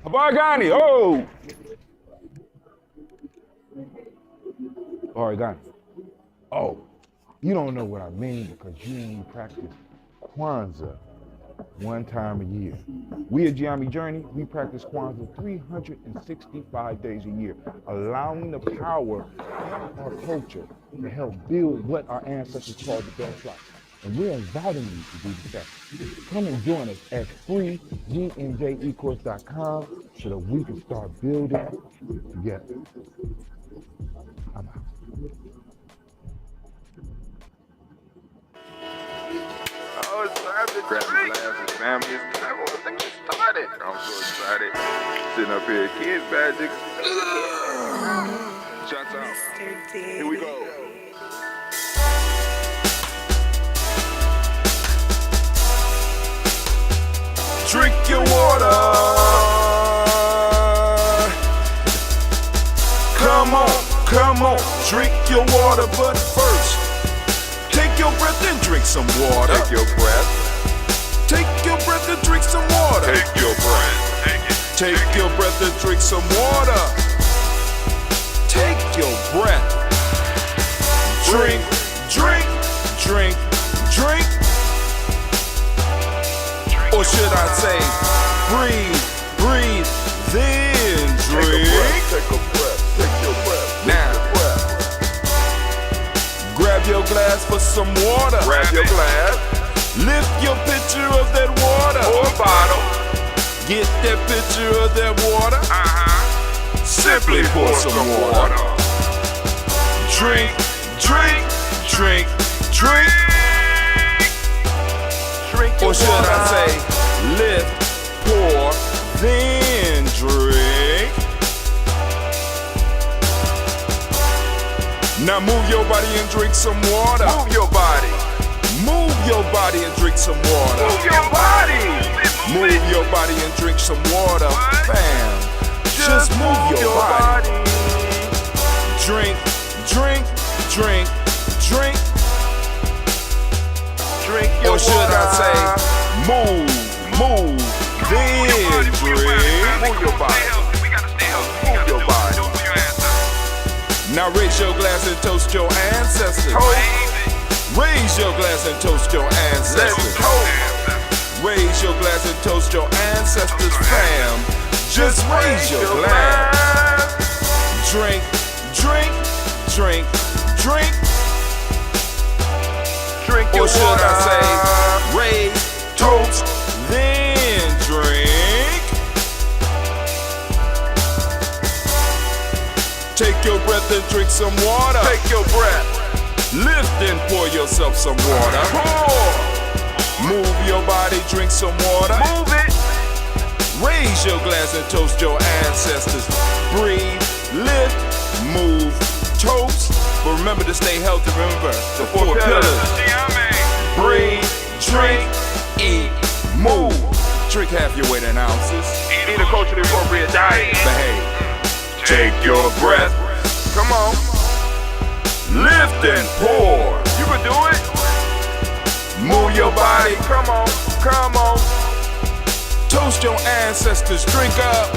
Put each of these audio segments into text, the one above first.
Gye-Nyame, oh! All right, Gye-Nyame. Oh, you don't know what I mean because you only practice Kwanzaa one time a year. We at Gye-Nyame Journey, we practice Kwanzaa 365 days a year, allowing the power of our culture to help build what our ancestors called the best life. And we're inviting you to do the same. Come and join us at freegnjecourse.com so that we can start building together. I'm out. Oh, it's time to grab the glasses, family. It's time to get started. I'm so excited. Sitting up here, kids magic. Shots out. Here we go. Drink your water. Come on, drink your water, but first, take your breath and drink some water. Take your breath. Take your breath and drink some water. Take your breath. Take your breath and drink some water. Take your breath. Drink, drink, drink, drink. Or should I say, breathe, breathe, then drink. Take a breath, take your breath. Now, grab your glass for some water. Grab your glass. Lift your pitcher of that water. Or bottle. Get that pitcher of that water. Simply pour some water. Drink, drink, drink, drink. Or should I say, lift, pour, then drink. Now move your body and drink some water. Move your body. Move your body and drink some water. Move your body. Move your body and drink some water. Bam. Just move your body. Drink, drink, drink, drink. Drink your water. Or should I say, move, then drink. Move your body. Move your body. Now raise your glass and toast your ancestors. Raise your glass and toast your ancestors. Raise your glass and toast your ancestors, fam. Just raise your glass. Drink, drink, drink, drink. Drink your water. Or should I say, raise, toast, then drink. Take your breath and drink some water. Take your breath. Lift and pour yourself some water. Pour. Move your body, drink some water. Move it. Raise your glass and toast your ancestors. Breathe, lift, move, toast. But remember to stay healthy. Remember the four pillars. Breathe, drink, eat, move. Drink half your weight in ounces. Eat a culturally appropriate diet. Behave. Take your breath. Come on. Lift and pour. You can do it. Move your body. Come on. Come on. Toast your ancestors. Drink up.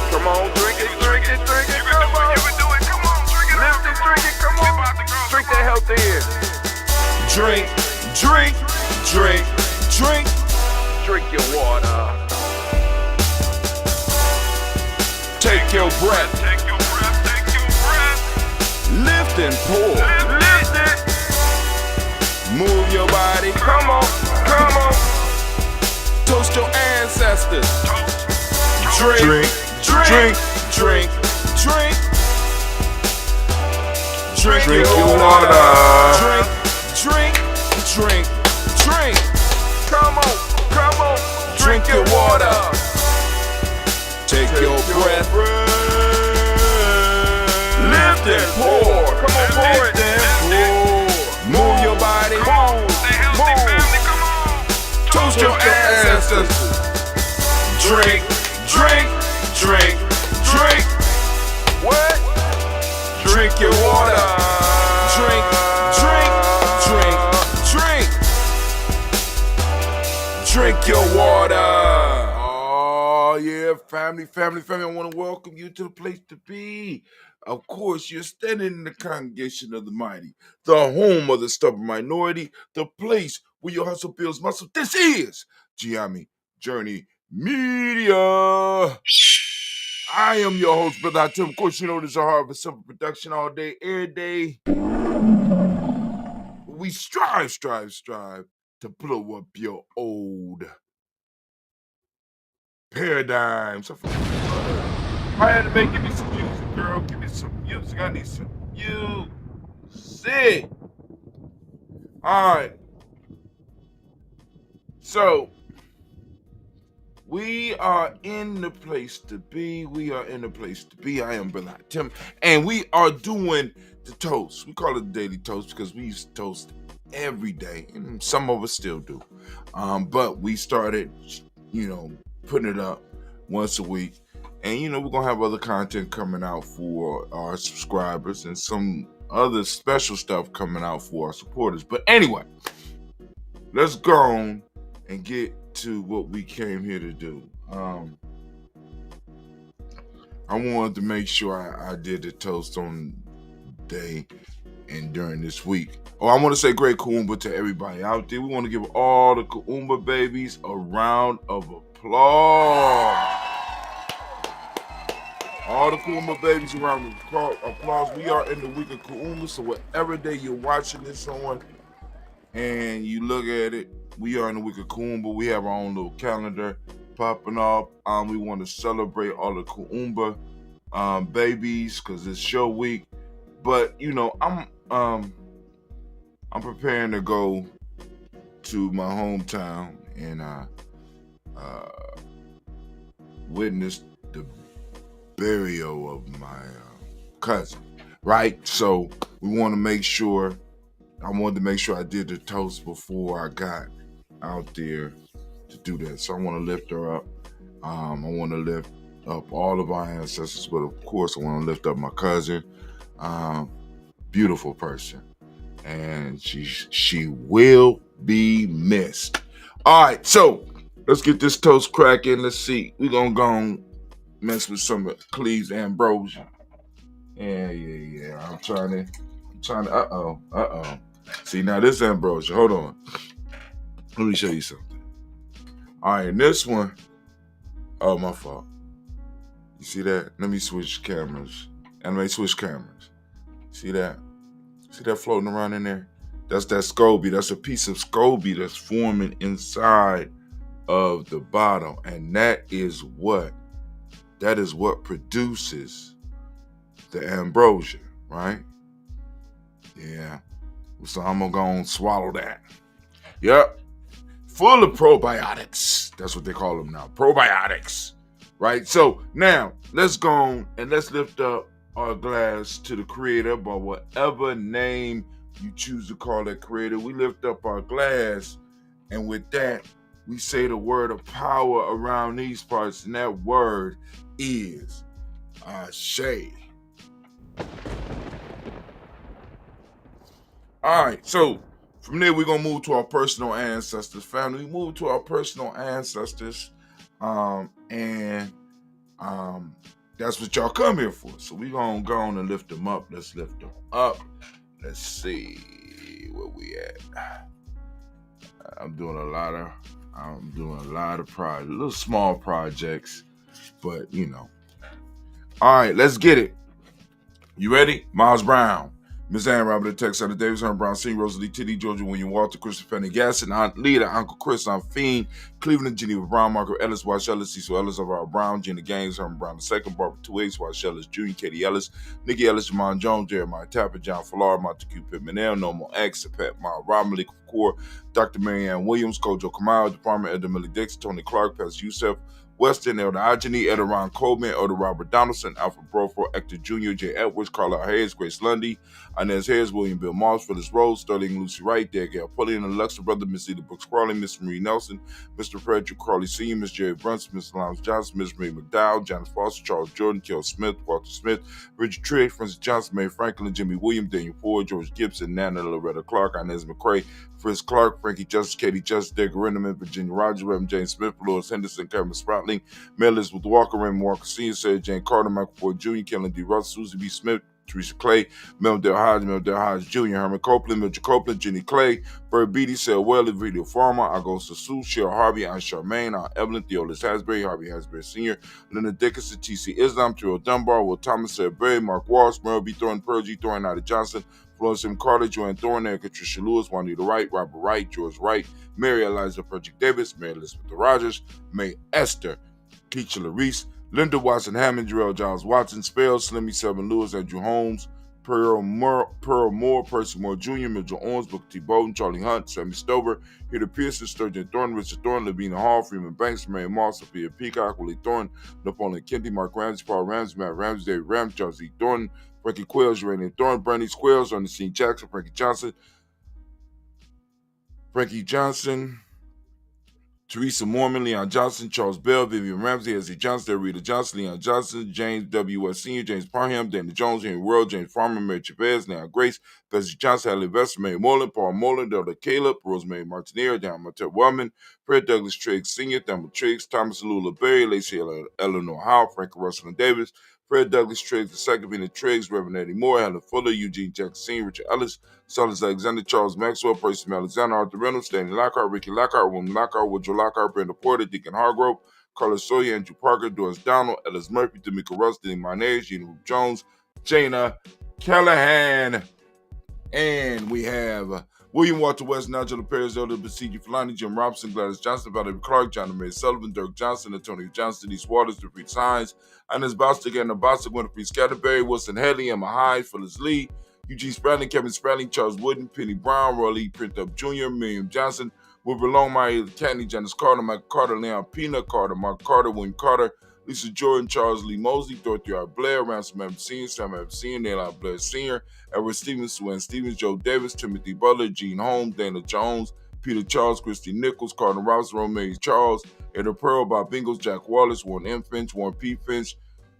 Come on. Drink it. Drink it. Drink it. Come on. You can do it. Come on. Drink it. Lift it. Drink it. Come on. Drink that health in. Drink. Drink. Drink. Drink. Drink your water. Take your breath. Take your breath. Take your breath. Lift and pour. Lift it. Move your body. Come on. Come on. Toast your ancestors. Drink. Drink. Drink. Drink. Drink your water. Drink. Drink. Drink. Drink. Come on. Come on. Drink your water. Take your breath. Lift and pour. Come on, pour it. Move your body. Move. Toast your ancestors. Drink. Drink. Drink. Drink. What? Drink your water. Drink. Drink. Drink. Drink. Drink your water. Yeah, family, I want to welcome you to the place to be. Of course, you're standing in the congregation of the mighty, the home of the stubborn minority, the place where your hustle builds muscle. This is Gye-Nyame Journey Media. I am your host, Brother Tim. Of course, you know this is a hard but simple production all day, every day. We strive to blow up your old paradigms. I had to give me some music, girl. Give me some music. I need some music. All right. So, we are in the place to be. I am Brother Tim. And we are doing the toast. We call it the daily toast because we used to toast every day. And some of us still do. But we started, putting it up once a week. And, we're going to have other content coming out for our subscribers and some other special stuff coming out for our supporters. But anyway, let's go on and get to what we came here to do. I wanted to make sure I did the toast on day and during this week. Oh, I want to say great Kuumba to everybody out there. We want to give all the Kuumba babies a round of applause. All the Kuumba babies around the applause. We are in the week of Kuumba, so whatever day you're watching this on and you look at it, we are in the week of Kuumba. We have our own little calendar popping off. We want to celebrate all the Kuumba babies because it's show week. But I'm preparing to go to my hometown and witness the burial of my cousin, right? So I wanted to make sure I did the toast before I got out there to do that. So I want to lift her up. I want to lift up all of our ancestors, but of course I want to lift up my cousin. Beautiful person, and she will be missed. All right, so let's get this toast cracking. Let's see. We're gonna go and mess with some of Cleve's ambrosia. Yeah. I'm trying to. Uh-oh. See, now this ambrosia. Hold on. Let me show you something. All right, and this one. Oh, my fault. You see that? Let me switch cameras. See that? See that floating around in there? That's that SCOBY. That's a piece of SCOBY that's forming inside of the bottle. And that is what produces the ambrosia, right? Yeah. So I'm going to go and swallow that. Yep. Full of probiotics. That's what they call them now. Probiotics. Right? So now let's go on and let's lift up our glass to the creator by whatever name you choose to call that creator. We lift up our glass, and with that, we say the word of power around these parts, and that word is Ashe. All right, so from there, we're going to move to our personal ancestors, family. We move to our personal ancestors, and that's what y'all come here for. So we're going to go on and lift them up. Let's lift them up. Let's see where we at. I'm doing a lot of projects, little small projects, but All right, let's get it. You ready? Miles Brown, Miss Ann Robert, Texas, Santa Davis, Herman Brown, Senior, Rosalie Titty, Georgia, William Walter, Christopher Fanny Gasson, Aunt Lita, Uncle Chris, Aunt Fiend, Cleveland, Geneva Brown, Margaret Ellis, Wash Ellis, Cecil Ellis, Alvaro Brown, Gina Gaines, Herman Brown II, Barbara 2X, Wash Ellis Jr., Katie Ellis, Nikki Ellis, Jamon Jones, Jeremiah Tapper, John Fallar, Montague Pittman L, Normal X, Pat Miles Rob, Malik Core, Dr. Marianne Williams, Kojo Kamau, Department Elder Millie Dixon, Tony Clark, Pastor Youssef, Weston, Elder Ageni, Elder Ron Coleman, Elder Robert Donaldson, Alfred Broford, Hector Jr., J. Edwards, Carla Hayes, Grace Lundy, Inez Hayes, William Bill Moss, Phyllis Rose, Sterling Lucy Wright, Dale Gale Pullian, Alexa Brother, Miss Eda Brooks Crawley, Miss Marie Nelson, Mr. Frederick Crawley Sr., Miss Jerry Brunson, Miss Lance Johnson, Miss Marie McDowell, Janice Foster, Charles Jordan, Kel Smith, Walter Smith, Richard Trigg, Francis Johnson, Mary Franklin, Jimmy Williams, Daniel Ford, George Gibson, Nana Loretta Clark, Inez McCrae, Fritz Clark, Frankie Justice, Katie Justice, Derek Renderman, Virginia Rogers, Reverend James Smith, Louis Henderson, Kevin Sprout, Watling, Mary Elizabeth Walker, Raymond Walker Sr., Sarah Jane Carter, Michael Ford Jr., Kellen D. Russell, Susie B. Smith, Teresa Clay, Mel Dale Hodge Jr., Herman Copeland, Mitchell Copeland, Jenny Clay, Bird Beatty, Sarah Welly, Video Farmer, Augusta Sue, Cheryl Harvey, Aunt Charmaine, Aunt Evelyn, Theolis Hasbury, Harvey Hasbury Sr., Linda Dickinson, T.C. Islam, Terrell Dunbar, Will Thomas, Sarah Berry, Mark Walsh, Merle B. Thornton, Pearl G. Thornton, Ida Johnson, Florence M. Carter, Joanne Thorne, Patricia Lewis, Juanita Wright, Robert Wright, George Wright, Mary Eliza Frederick Davis, Mary Elizabeth Rogers, May Esther, Keisha Reese, Linda Watson Hammond, Jarrell Giles Watson, Spell, Slimmy Seven Lewis, Andrew Holmes, Pearl Moore, Percy Moore Jr., Mitchell Owens, Booker T. Bowden, Charlie Hunt, Sammy Stover, Peter Pearson, Sturgeon Thorne, Richard Thorne, Lavina Hall, Freeman Banks, Mary Moss, Sophia Peacock, Willie Thorne, Napoleon Kennedy, Mark Ramsey, Paul Ramsey, Matt Ramsey, David Rams, Charles E. Thornton, Frankie Quails, Uranian Thorne, Bernie Squails, Ernestine Jackson, Frankie Johnson, Teresa Mormon, Leon Johnson, Charles Bell, Vivian Ramsey, Ezzie Johnson, Rita Johnson, Leon Johnson, James W. West Sr., James Parham, Danny Jones, Henry World, James Farmer, Mary Chavez, Leon Grace, Bessie Johnson, Hadley Vester, Mary Moreland, Paul Moreland, Delta Caleb, Rosemary Martineer, Dan Martel Wellman, Fred Douglas Triggs Sr., Thelma Triggs, Thomas Lula Berry, Lacey Eleanor Howe, Frank Russell and Davis, Fred Douglas Triggs II, Vina Triggs, Reverend Eddie Moore, Helen Fuller, Eugene Jackson Sr., Richard Ellis, Silas Alexander, Charles Maxwell, Percy Alexander, Arthur Reynolds, Stanley Lockhart, Ricky Lockhart, William Lockhart, Woodrow Lockhart, Brenda Porter, Deacon Hargrove, Carlos Sawyer, Andrew Parker, Doris Donald, Ellis Murphy, D'Amico Russ, Denny Marnez, Gina Hoop Jones, Jana Callahan, and we have William Walter West, Nigel Perez, Elder Basigi Fulani, Jim Robinson, Gladys Johnson, Valerie Clark, John May Sullivan, Dirk Johnson, Antonio Johnson, East Waters, DeFreed Hines, Ines Bostic, Anna Bostic, Winifred Scatterberry, Wilson Headley, Emma Hyde, Phyllis Lee, Eugene Spradlin, Kevin Spradlin, Charles Wooden, Penny Brown, Roy Lee Printup Jr., Miriam Johnson, Wilbur Longmire, Katney, Janice Carter, Michael Carter, Leon Pina Carter, Mark Carter, William Carter, Lisa Jordan, Charles Lee Mosley, Dorothy R. Blair, Ransom Evans Sr., Sam Evans Sr., Neil Blair Sr., Edward Stevens, Swen Stevens, Joe Davis, Timothy Butler, Gene Holmes, Dana Jones, Peter Charles, Christy Nichols, Carter Robinson, Romeo Charles, Eddie Pearl, Bob Ingalls, Jack Wallace, Warren M. Finch, Warren P. Finch,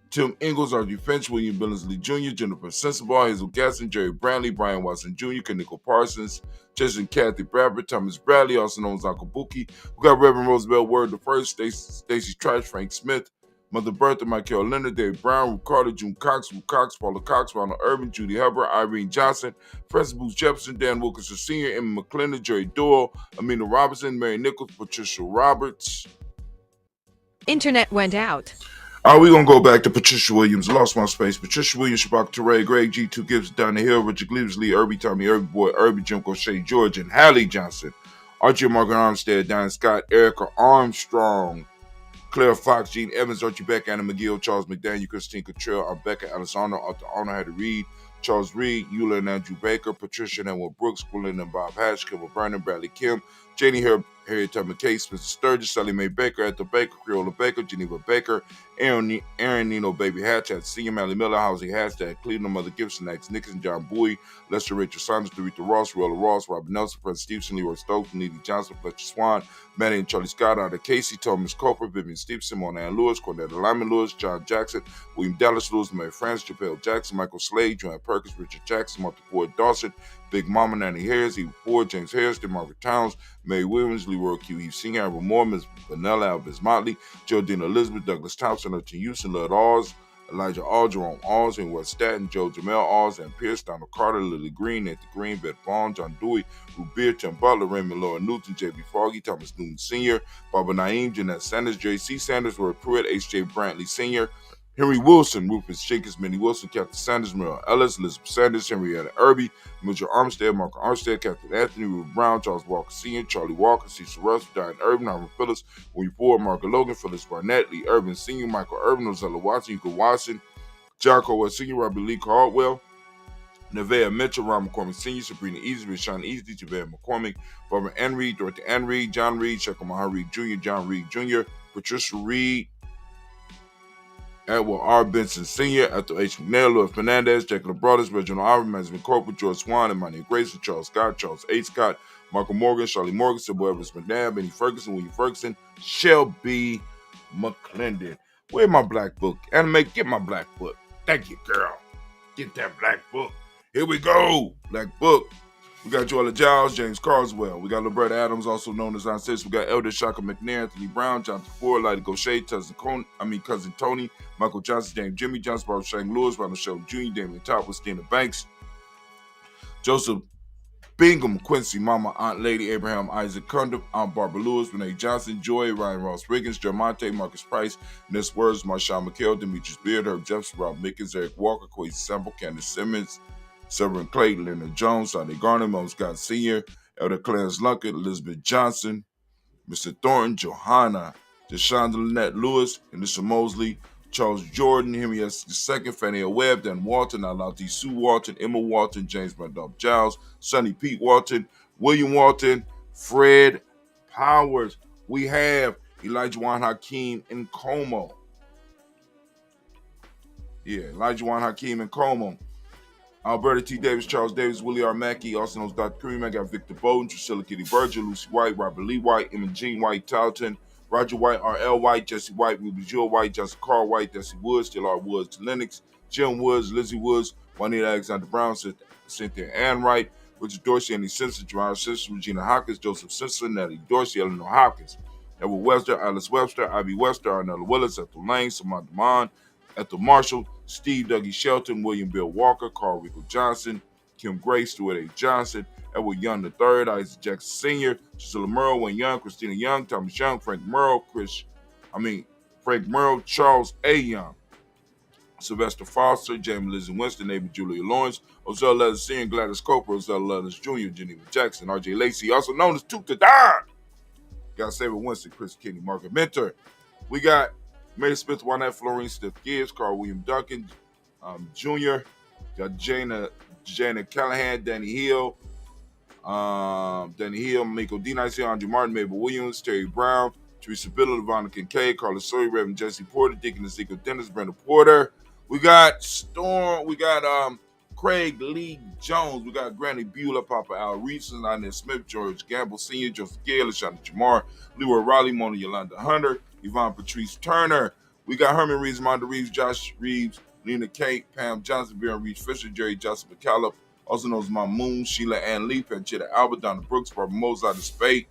Tim Ingalls, R.G. Finch, William Billingsley Jr., Jennifer Sensible, Hazel Gasson, Jerry Brantley, Brian Watson Jr., Kaniko Parsons, Jason Kathy Bradford, Thomas Bradley, also known as Uncle Bookie. We got Reverend Roosevelt Word the First, Stacey Trice, Frank Smith, Mother Bertha, Michael Leonard, Dave Brown, Ruth Carter, June Cox, Ruth Cox, Paula Cox, Ronald Urban, Judy Hubbard, Irene Johnson, Francis Booth Jefferson, Dan Wilkinson Sr., Emma McClendon, Jerry Doyle, Amina Robinson, Mary Nichols, Patricia Roberts. Internet went out. We're going to go back to Patricia Williams, Lost My Space, Patricia Williams, Shabak Teray, Greg G2 Gibson, Down the Hill, Richard Gleaves, Lee Irby, Tommy Irby Boy, Irby, Jim Crochet, George, and Hallie Johnson, Archie Margaret Armstead, Diane Scott, Erica Armstrong, Claire Fox, Gene Evans, Archie Beck, Anna McGill, Charles McDaniel, Christine Cottrell, Becca Alessandro, Arthur Arnold, Hattie Reed, Charles Reed, Eula and Andrew Baker, Patricia and Elwood Brooks, Gwendolyn and Bob Hatch, Kevin Vernon, Bradley Kim, Janie Harriet Tubman Case, Mr. Sturgis, Sally Mae Baker, Ethel Baker, Creola Baker, Geneva Baker, Aaron Nino Baby Hatch, at Senior Mally Miller, Housing Hashtag, Cleveland Mother Gibson, X Nixon, John Bowie, Lester Rachel Saunders, Dorita Ross, Rolla Ross, Robert Nelson, Fred Stevenson, Leroy Stokes, Neely Johnson, Fletcher Swan, Maddie and Charlie Scott, Ida Casey, Thomas Coper, Vivian Stevenson, Mona Ann Lewis, Cornetta Lyman Lewis, John Jackson, William Dallas Lewis, Mary France, Chappelle Jackson, Michael Slade, Joanne Perkins, Richard Jackson, Martha Ford Dawson, Big Mama Nanny Harris, Eve Ford, James Harrison, Margaret Towns, Mary Williams, Leroy Q. Heath Senior, Amber Moore, Ms. Vanilla Alvis Motley, Geraldine Elizabeth, Douglas Thompson, Urchin Houston, Lud Oz, Elijah All, Jerome Alls, and West Staten, Joe Jamel Alls, and Pierce, Donald Carter, Lily Green, Nathan Green, Beth Vaughn, John Dewey, Ruth Beer, Tim Butler, Raymond Laura Newton, J.B. Foggy, Thomas Newton Sr., Barbara Naeem, Jeanette Sanders, J.C. Sanders, Roy Pruitt, H.J. Brantley Sr., Henry Wilson, Rufus Jenkins, Minnie Wilson, Captain Sanders, Merrill Ellis, Elizabeth Sanders, Henrietta Irby, Mitchell Armstead, Mark Armstead, Captain Anthony, Ruth Brown, Charles Walker Sr., Charlie Walker, Cecil Russ, Diane Urban, Harvard Phillips, William Ford, Margaret Logan, Phyllis Barnett, Lee Urban Sr., Michael Urban, Rosella Watson, Hugo Watson, John Caldwell Sr., Robert Lee Caldwell, Nevaeh Mitchell, Ron McCormick Sr., Sabrina Easy, Rashawn Easy, Javed McCormick, Barbara Ann Reed, Dorothy Ann Reed, John Reed, Shekhar Maha Reed Jr., John Reed Jr., Patricia Reed, Edward R. Benson Sr., Ethel H. McNair, Louis Fernandez, Jacob Brothers, Reginald Ivan, Benjamin Corporal, George Swan, Emmanuel Grayson, Charles Scott, Charles H. Scott, Michael Morgan, Charlie Morgan, Sybil Evans McNabb, Benny Ferguson, William Ferguson, Shelby McClendon. Where's my black book? Anime, get my black book. Thank you, girl. Get that black book. Here we go. Black book. We got Joella Giles, James Carswell. We got LaBretta Adams, also known as Aunt Sis. We got Elder Shaka McNair, Anthony Brown, Jonathan Ford, Lottie Gaucher, Cousin Tony, Michael Johnson, James Jimmy Johnson, Barbara Shang Lewis, Ronald Shelby Jr., Damian Top, Christina Banks, Joseph Bingham, Quincy, Mama, Aunt Lady, Abraham, Isaac Cundiff, Aunt Barbara Lewis, Renee Johnson, Joy, Ryan Ross Riggins, Jermonte, Marcus Price, Ness Words, Marshawn McHale, Demetrius Beard, Herb Jefferson, Rob Mickens, Eric Walker, Quay Sample, Candace Simmons, Severin Clayton, Leonard Jones, Sonny Garner, Mom Scott Sr., Elder Clarence Lunkett, Elizabeth Johnson, Mr. Thornton, Johanna, Deshaunda Lynette Lewis, Anisha Mosley, Charles Jordan, Henry S. II, Fannie L. Webb, Dan Walton, Alante Sue Walton, Emma Walton, James Randolph Giles, Sonny Pete Walton, William Walton, Fred Powers. We have Elijah Juan Hakeem in Como. Elijah Juan Hakeem in Como. Alberta T. Davis, Charles Davis, Willie R. Mackey, also known as Dr. Cream. I got Victor Bowden, Drusilla Kitty Berger, Lucy White, Robert Lee White, Emma Jean White, Talton, Roger White, R.L. White, Jesse White, Ruby Jewel White, Justin Carl White, Desi Woods, Still R. Woods, Lennox, Jim Woods, Lizzie Woods, Juanita Alexander Brown, Cynthia Ann Wright, Richard Dorsey, Andy Simpson, Gerard Simpson, Regina Hopkins, Joseph Simpson, Natalie Dorsey, Eleanor Hopkins, Edward Webster, Alice Webster, Ivy Webster, Arnella Willis, Ethel Lane, Samantha Demond, Ethel Marshall, Steve Dougie Shelton, William Bill Walker, Carl Rico Johnson, Kim Gray, Stuart A. Johnson, Edward Young III, Isaac Jackson Sr., Gisela Merle, Wayne Young, Christina Young, Thomas Young, Frank Merle, Charles A. Young, Sylvester Foster, Jamie Liz and Winston, Amy Julia Lawrence, Ozell Leathers Sr., Gladys Cooper, Ozell Leathers Jr., Geneva Jackson, R.J. Lacey, also known as Toot the Don. Got Saber Winston, Chris Kinney, Margaret Mentor. We got Mary Smith, Juanette Florine, Steph Gibbs, Carl William Duncan Jr., got Jana Callahan, Danny Hill, Miko D. Nice, Andrew Martin, Mabel Williams, Terry Brown, Teresa Billa, Lavonna Kincaid, Carla Sawyer, Reverend Jesse Porter, Deacon Ezekiel Dennis, Brenda Porter. We got Craig Lee Jones. We got Granny Beulah, Papa Al Reeves, Lionel Smith, George Gamble Sr., Joseph Gale, Lashonda Jamar, Leroy Raleigh, Mona Yolanda Hunter, Yvonne Patrice Turner. We got Herman Reeves, Monda Reeves, Josh Reeves, Lena Kate, Pam Johnson, Baron Reeves Fisher, Jerry Johnson McCallum, also known as Moon, Sheila Ann Lee, Panchetta Albert, Donna Brooks, Barbara Mozart, the Spade,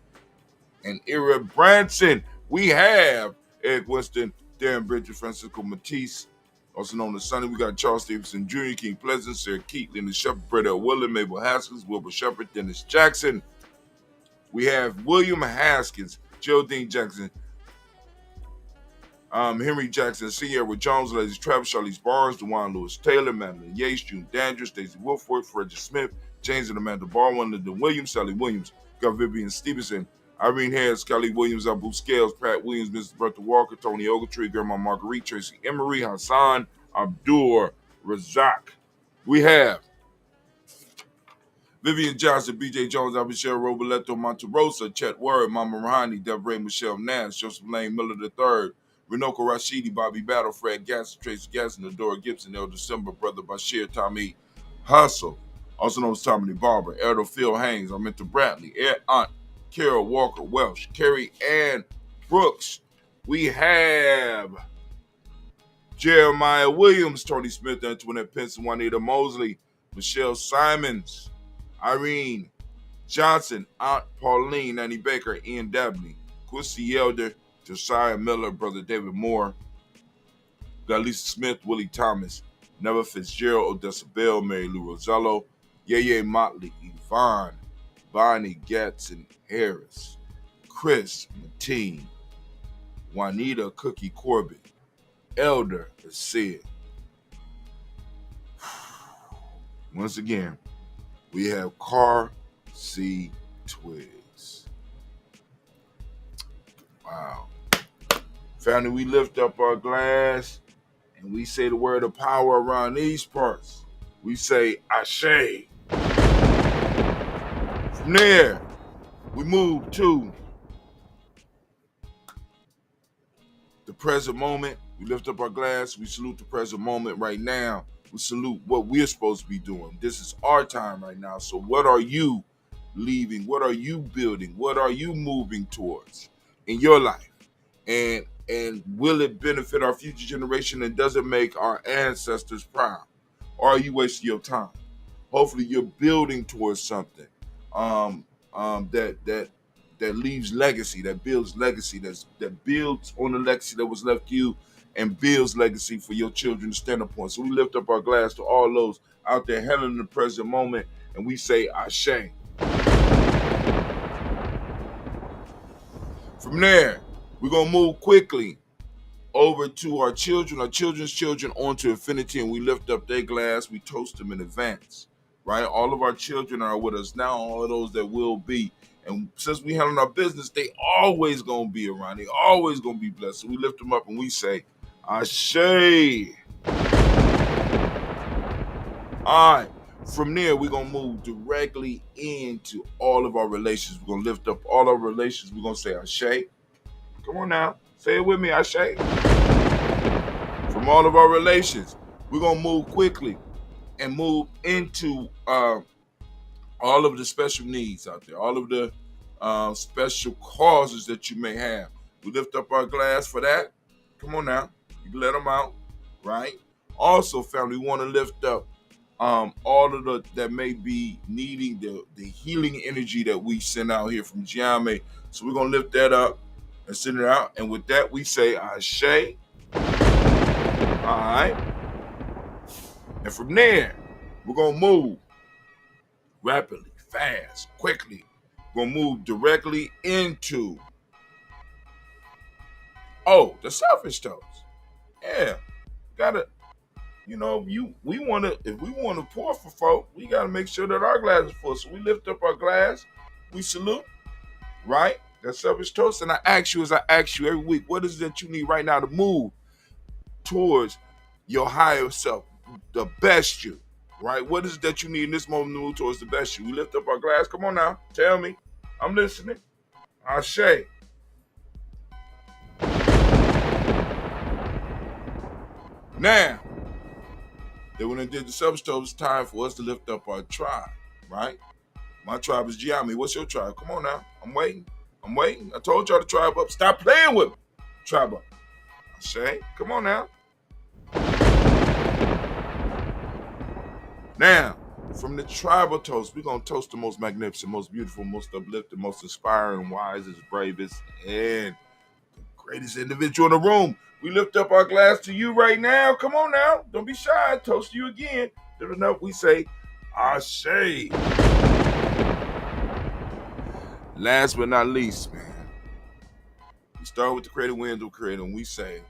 and Ira Branson. We have Eric Winston, Darren Bridges, Francisco Matisse, also known as Sonny. We got Charles Stevenson Jr., King Pleasant, Sarah Keat, Linda Shepard, Brett L. Willard, Mabel Haskins, Wilbur Shepard, Dennis Jackson. We have William Haskins, Geraldine Jackson, Henry Jackson Sr., Edward Jones, Leslie Travis, Charlize Barnes, DeJuan Lewis Taylor, Madeline Yates, June Dandridge, Daisy Wilford, Frederick Smith, James and Amanda Baldwin, Lyndon Williams, Sally Williams, got Vivian Stevenson, Irene Harris, Kelly Williams, Abu Scales, Pat Williams, Mrs. Bertha Walker, Tony Ogletree, Grandma Marguerite, Tracy Emery, Hassan Abdur Razak. We have Vivian Johnson, B.J. Jones, Abishel Roboleto Monterosa, Chet Word, Mama Rahani, Deborah Michelle Nash, Joseph Lane Miller III, Renoka Rashidi, Bobby Battle, Fred Gasson, Tracy Gasson, Adora Gibson, El December, Brother Bashir, Tommy Hustle, also known as Tommy Barber, Erdo Phil Haynes, Arminta Brantley, Aunt Carol Walker Welsh, Carrie Ann Brooks. We have Jeremiah Williams, Tony Smith, Antoinette Pinson, Juanita Mosley, Michelle Simons, Irene Johnson, Aunt Pauline, Annie Baker, Ian Dabney, Quincy Elder, Josiah Miller, Brother David Moore, got Lisa Smith, Willie Thomas, Neva Fitzgerald, Odessa Bell, Mary Lou Rosello, Yeye Motley, Yvonne, Bonnie Gatson Harris, Chris Mateen, Juanita Cookie Corbett, Elder Sid. Once again, we have Car C. Twigs. Wow. Family, we lift up our glass and we say the word of power around these parts. We say Ashe. From there, we move to the present moment. We lift up our glass. We salute the present moment right now. We salute what we're supposed to be doing. This is our time right now. So what are you leaving? What are you building? What are you moving towards in your life? And will it benefit our future generation, and does it make our ancestors proud? Or are you wasting your time? Hopefully you're building towards something. that leaves legacy, that builds legacy, that builds on the legacy that was left you, and builds legacy for your children to stand upon. So we lift up our glass to all those out there handling the present moment, and we say Ashe. From there, we're gonna move quickly over to our children, our children's children, onto infinity, and we lift up their glass. We toast them in advance, right? All of our children are with us now, all of those that will be. And since we handle our business, they always gonna be around. They always gonna be blessed. So we lift them up and we say, Ashe. All right. From there, we're gonna move directly into all of our relations. We're gonna lift up all our relations. We're gonna say Ashe. Come on now. Say it with me, Ashe. From all of our relations, we're gonna move quickly and move into all of the special needs out there, all of the special causes that you may have. We lift up our glass for that. Come on now, you can let them out, right? Also, family, we want to lift up all of the that may be needing the healing energy that we send out here from Gye-Nyame. So we're gonna lift that up and send it out. And with that, we say Ashe. All right. And from there, we're gonna move rapidly, fast, quickly. We're gonna move directly into the selfish toast. Yeah, gotta. If we want to pour for folk, we got to make sure that our glass is full. So we lift up our glass, we salute, right? That's selfish toast. And I ask you every week, what is it that you need right now to move towards your higher self, the best you, right? What is it that you need in this moment to move towards the best you? We lift up our glass. Come on now, tell me. I'm listening. Ashe. Now, then when I did the substove, it's time for us to lift up our tribe, right? My tribe is Gye-Nyame. What's your tribe? Come on now. I'm waiting. I told y'all to tribe up. Stop playing with me. Tribe up. Ashe. Come on now. Now, from the tribal toast, we're going to toast the most magnificent, most beautiful, most uplifting, most inspiring, wisest, bravest, and the greatest individual in the room. We lift up our glass to you right now. Come on now. Don't be shy. Toast to you again. Good enough. We say, Ashe. Last but not least, man. We start with the creative winds of creator, and we say,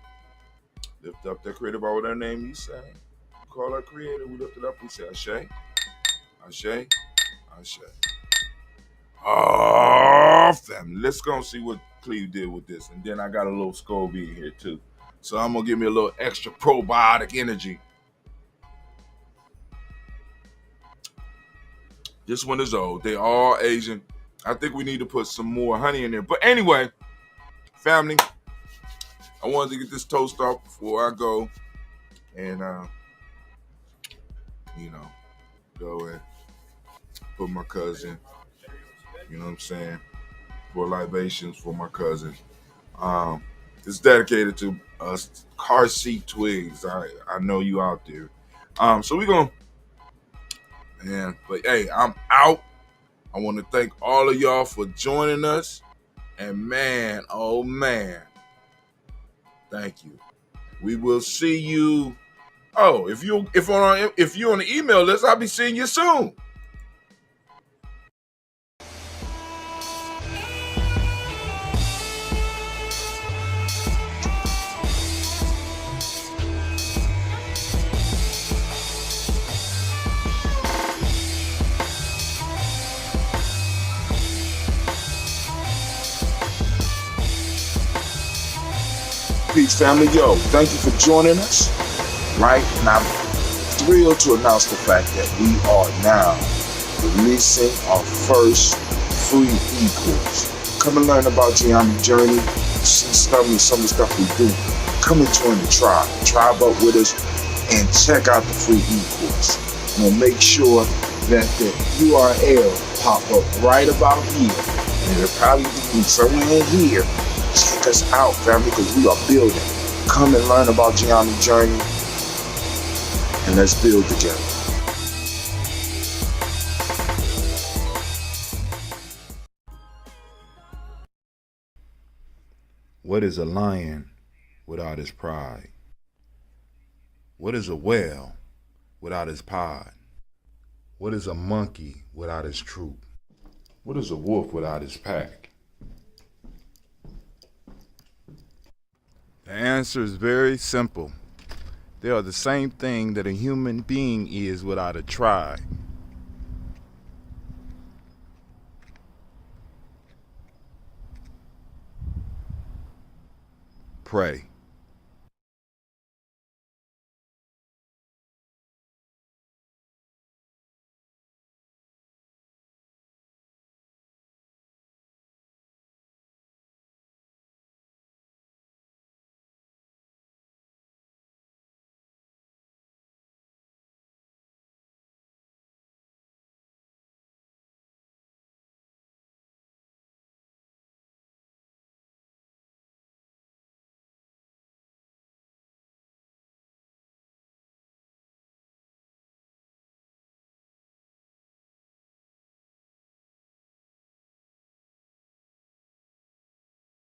lift up that creator by whatever name you say. Call our creator. We lift it up. We say, Ashe. Ashe. Ashe. Oh, family. Let's go and see what Cleve did with this. And then I got a little SCOBY in here, too. So I'm going to give me a little extra probiotic energy. This one is old. They all Asian. I think we need to put some more honey in there. But anyway, family, I wanted to get this toast off before I go and, go and put my cousin, you know what I'm saying, for libations for my cousin. It's dedicated to us car seat twigs. I know you out there. So we're going to, man, but hey, I'm out. I want to thank all of y'all for joining us. And man, oh man, thank you. We will see you. Oh, if you're on the email list, I'll be seeing you soon. Peace, family. Yo, thank you for joining us. Right? And I'm thrilled to announce the fact that we are now releasing our first free e-course. Come and learn about Gye-Nyame journey, see some of the stuff we do. Come and join the tribe. Tribe up with us and check out the free e-course. We'll make sure that the URL pop up right about here. And it'll probably be somewhere in here. Check us out, family, because we are building. Come and learn about Gye-Nyame journey. And let's build together. What is a lion without his pride? What is a whale without his pod? What is a monkey without his troop? What is a wolf without his pack? The answer is very simple. They are the same thing that a human being is without a tribe. Pray.